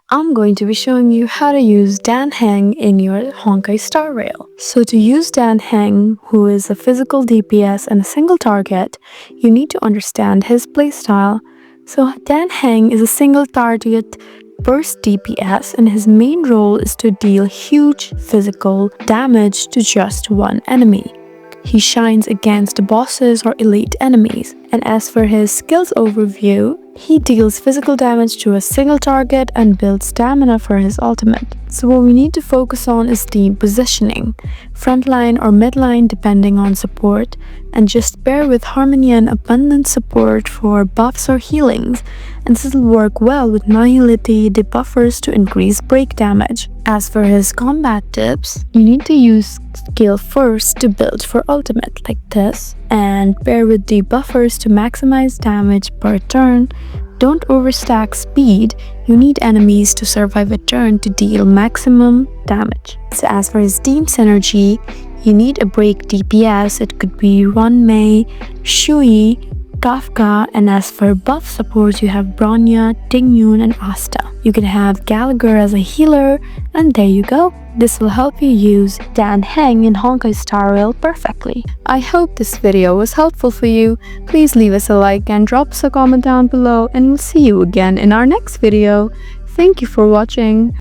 I'm going to be showing you how to use Heng in your Honkai star rail. So to use Heng, who is a physical DPS and a single target, you need to understand his playstyle. So Heng is a single target burst DPS, and his main role is to deal huge physical damage to just one enemy. He shines against bosses or elite enemies, and as for his skills overview, he deals physical damage to a single target and builds stamina for his ultimate. So what we need to focus on is team positioning, frontline or midline depending on support, and just pair with harmony and abundant support for buffs or healings, and this will work well with nihility debuffers to increase break damage. As for his combat tips, you need to use skill first to build for ultimate like this, and pair with debuffers to maximize damage per turn. Don't overstack speed, you need enemies to survive a turn to deal maximum damage. So as for his team synergy, you need a break DPS, it could be Runmei, Shui, Kafka, and as for buff support you have Bronya, Tingyun, and Asta. You can have Gallagher as a healer, and there you go. This will help you use Heng in Honkai Star Rail perfectly. I hope this video was helpful for you. Please leave us a like and drop us a comment down below, and we'll see you again in our next video. Thank you for watching.